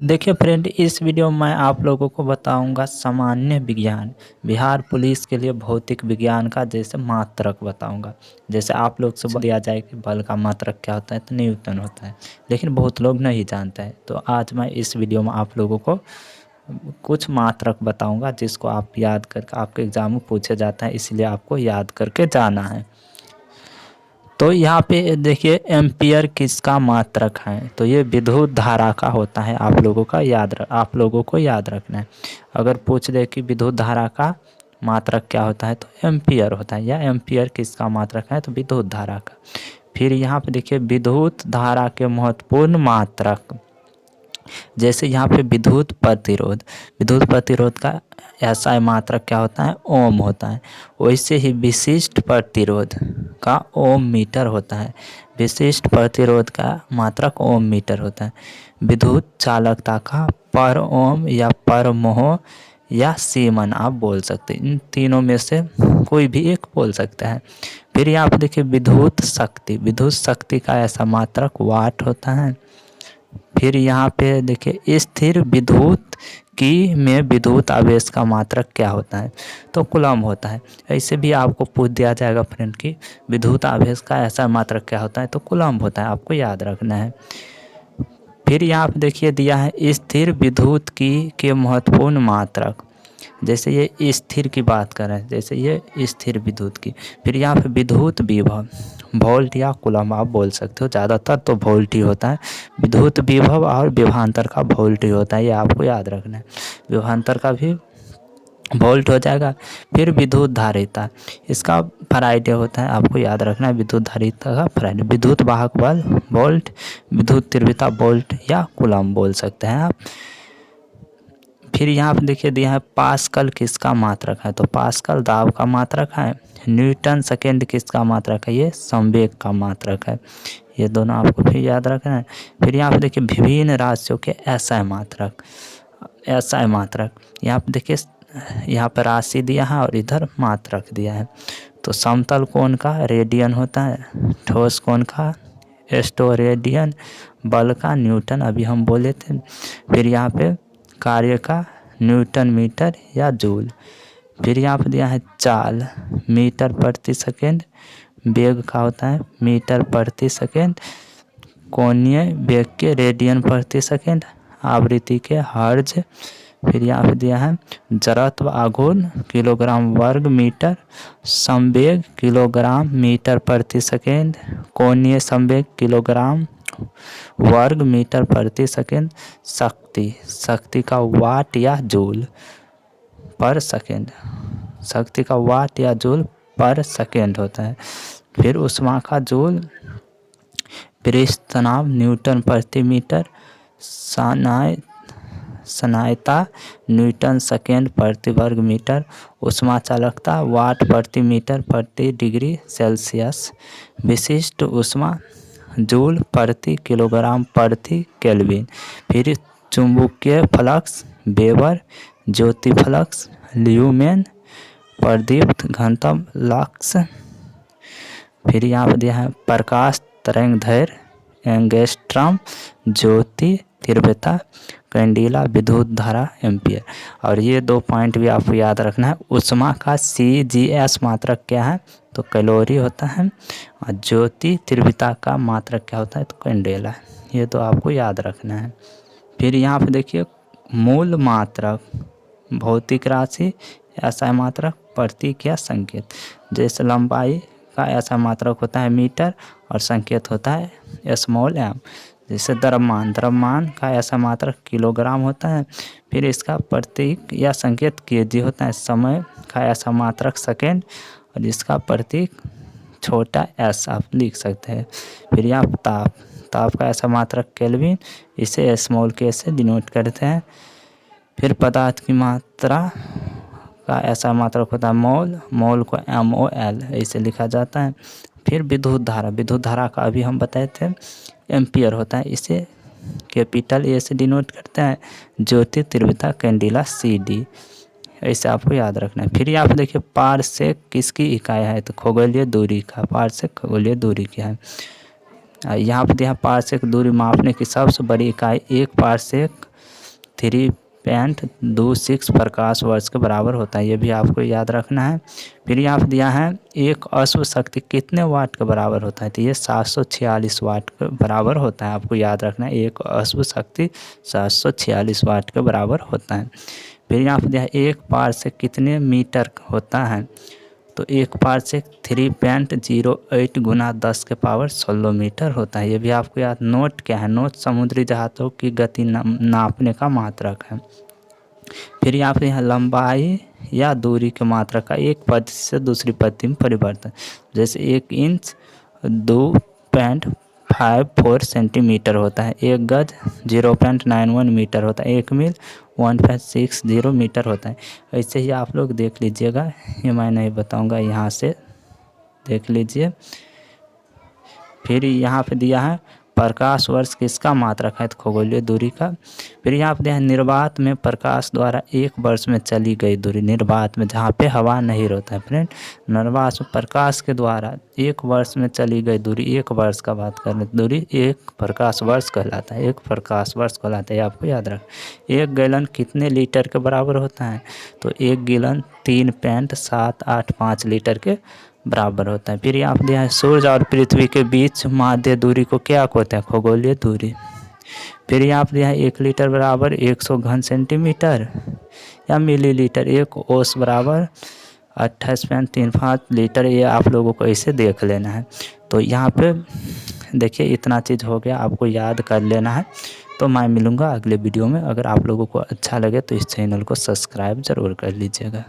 देखिए फ्रेंड, इस वीडियो में मैं आप लोगों को बताऊंगा सामान्य विज्ञान बिहार पुलिस के लिए भौतिक विज्ञान का जैसे मात्रक बताऊंगा। जैसे आप लोग से बोल दिया जाए कि बल का मात्रक क्या होता है तो न्यूटन होता है, लेकिन बहुत लोग नहीं जानते हैं। तो आज मैं इस वीडियो में आप लोगों को कुछ मात्रक बताऊंगा जिसको आप याद करके आपके एग्जाम में पूछे जाता है, इसलिए आपको याद करके जाना है। तो यहाँ पे देखिए एम्पियर किसका मात्रक है, तो ये विद्युत धारा का होता है। आप लोगों को याद रखना है। अगर पूछ दे कि विद्युत धारा का मात्रक क्या होता है तो एम्पियर होता है, या एम्पियर किसका मात्रक है तो विद्युत धारा का। फिर यहाँ पे देखिए विद्युत धारा के महत्वपूर्ण मात्रक, जैसे यहाँ पे विद्युत प्रतिरोध का ऐसा मात्रक क्या होता है, ओम होता है। वैसे ही विशिष्ट प्रतिरोध का ओम मीटर होता है। विशिष्ट प्रतिरोध का मात्रक ओम मीटर होता है। विद्युत चालकता का पर ओम या पर मोह या सीमन आप बोल सकते हैं। इन तीनों में से कोई भी एक बोल सकता है। फिर यहाँ पे देखिए विद्युत शक्ति का ऐसा मात्रक वाट होता है। फिर यहाँ पे देखिए स्थिर विद्युत की में विद्युत आवेश का मात्रक क्या होता है तो कूलम होता है। ऐसे भी आपको पूछ दिया जाएगा फ्रेंड कि विद्युत आवेश का ऐसा मात्रक क्या होता है तो कूलम होता है, आपको याद रखना है। फिर यहाँ पे देखिए दिया है स्थिर विद्युत की के महत्वपूर्ण मात्रक। जैसे ये स्थिर की बात कर रहे हैं, जैसे ये स्थिर विद्युत की। फिर यहाँ पे विद्युत विभव वोल्ट या कूलम आप बोल सकते हो, ज़्यादातर तो वोल्ट ही होता है। विद्युत विभव और विभवांतर का वोल्ट ही होता है, ये आपको याद रखना है। विभवांतर का भी वोल्ट हो जाएगा। फिर विद्युत धारिता, इसका फराइडे होता है, आपको याद रखना है। विद्युत धारिता का फराइडे। विद्युत वाहक बल वोल्ट, विद्युत तीव्रता वोल्ट या कूलम बोल सकते हैं आप। फिर यहाँ पे देखिए दिया है पास्कल किसका मात्रक है तो पास्कल दाब का मात्रक है। न्यूटन सेकेंड किसका मात्रक है, ये संवेग का मात्रक है। ये दोनों आपको फिर याद रखना है। फिर यहाँ पे देखिए विभिन्न राशियों के एसआई मात्रक। यहाँ पे देखिए यहाँ पर राशि दिया है और इधर मात्रक दिया है। तो समतल कोण का रेडियन होता है, ठोस कोण का एस्टोरेडियन, बल का न्यूटन अभी हम बोले थे। फिर यहाँ पे कार्य का न्यूटन मीटर या जूल। फिर यहाँ पर दिया है चाल मीटर प्रति सेकेंड, वेग का होता है मीटर प्रति सेकेंड, कोणीय वेग के रेडियन प्रति सेकेंड, आवृत्ति के हर्ज। फिर यहाँ पे दिया है जड़त्व आघूर्ण किलोग्राम वर्ग मीटर, संवेग किलोग्राम मीटर प्रति सेकेंड, कोणीय संवेग किलोग्राम वर्ग मीटर प्रति सेकेंड, शक्ति का वाट या जूल पर सेकेंड, शक्ति का वाट या जूल पर सेकेंड होता है। फिर ऊष्मा का जूल, पृष्ठ तनाव न्यूटन प्रति मीटर, स्नायता न्यूटन सेकेंड प्रति वर्ग मीटर, ऊष्मा चालकता वाट प्रति मीटर प्रति डिग्री सेल्सियस, विशिष्ट ऊष्मा जूल प्रति किलोग्राम प्रति केल्विन। फिर चुंबकीय फ्लक्स वेबर, ज्योति फ्लक्स ल्यूमेन, प्रदीप्त घनत्व लक्स। फिर यहाँ पर दिया है प्रकाश तरंगदैर्घ्य एंगस्ट्रॉम, ज्योति तीव्रता कैंडिला, विद्युत धारा एम्पियर। और ये दो पॉइंट भी आपको याद रखना है। ऊष्मा का CGS मात्रक क्या है तो कैलोरी होता है, और ज्योति तीव्रता का मात्रक क्या होता है तो कैंडेला। ये तो आपको याद रखना है। फिर यहाँ पे देखिए मूल मात्रक, भौतिक राशि, ऐसा मात्रक, प्रतीक या संकेत। जैसे लंबाई का ऐसा मात्रक होता है मीटर और संकेत होता है स्मॉल m। जैसे द्रव्यमान का ऐसा मात्रक किलोग्राम होता है, फिर इसका प्रतीक या संकेत kg होता है। समय का ऐसा मात्रक सेकेंड और इसका प्रतीक छोटा s आप लिख सकते हैं। फिर यहाँ ताप का ऐसा मात्रक केल्विन, इसे स्मॉल k से डिनोट करते हैं। फिर पदार्थ की मात्रा का ऐसा मात्रक होता है मोल को MOL ऐसे लिखा जाता है। फिर विद्युत धारा का अभी हम बताए थे एम्पियर होता है, इसे कैपिटल A से डिनोट करते हैं। ज्योति तीव्रता कैंडिला CD, ऐसे आपको याद रखना है। फिर यहाँ पे देखिए पारसेक किसकी इकाई है तो खगोलीय दूरी का, पारसेक खगोलीय दूरी क्या है। यहाँ पे दिया पारसेक दूरी मापने की सबसे बड़ी इकाई 1 पारसेक 3.26 प्रकाश वर्ष के बराबर होता है, ये भी आपको याद रखना है। फिर यहाँ पे दिया है एक अश्व शक्ति कितने वाट के बराबर होता है, तो ये 746 वाट के बराबर होता है, आपको याद रखना है। एक अश्व शक्ति 746 वाट के बराबर होता है। फिर यहाँ पे दिया है एक पारसेक कितने मीटर होता है, तो एक पारसेक 3.08 गुना 10 के पावर 16 मीटर होता है, ये भी आपको याद। नोट क्या है, नोट समुद्री जहाज़ों की गति नापने का मात्रक है। फिर यहाँ पे लंबाई या दूरी के मात्रक का एक पद्धति से दूसरी पद्धति में परिवर्तन, जैसे 1 इंच 2.54 सेंटीमीटर होता है, 1 गज 0.91 मीटर होता है, 1 मील 1.60 मीटर होता है। ऐसे ही आप लोग देख लीजिएगा, ये मैं नहीं बताऊंगा, यहाँ से देख लीजिए। फिर यहाँ पे दिया है प्रकाश वर्ष किसका मात्रक है, तो खगोलीय दूरी का। फिर यहाँ पे दिया है निर्वात में प्रकाश द्वारा 1 वर्ष में चली गई दूरी, निर्वात में जहाँ पे हवा नहीं रहता है फ्रेंड, निर्वात में प्रकाश के द्वारा 1 वर्ष में चली गई दूरी, 1 वर्ष का बात कर रहे दूरी 1 प्रकाश वर्ष कहलाता है, 1 प्रकाश वर्ष कहलाता है, आपको याद रख। 1 गैलन कितने लीटर के बराबर होता है, तो 1 गैलन 3.785 लीटर के बराबर होता है। फिर यहाँ पे दिया है सूर्य और पृथ्वी के बीच माध्य दूरी को क्या कहते हैं, खगोलीय दूरी। फिर यहाँ पे दिया है 1 लीटर बराबर 100 घन सेंटीमीटर या मिलीलीटर, 1 ओस बराबर 28.35 लीटर, ये आप लोगों को ऐसे देख लेना है। तो यहाँ पे देखिए इतना चीज़ हो गया, आपको याद कर लेना है। तो मैं मिलूँगा अगले वीडियो में। अगर आप लोगों को अच्छा लगे तो इस चैनल को सब्सक्राइब ज़रूर कर लीजिएगा।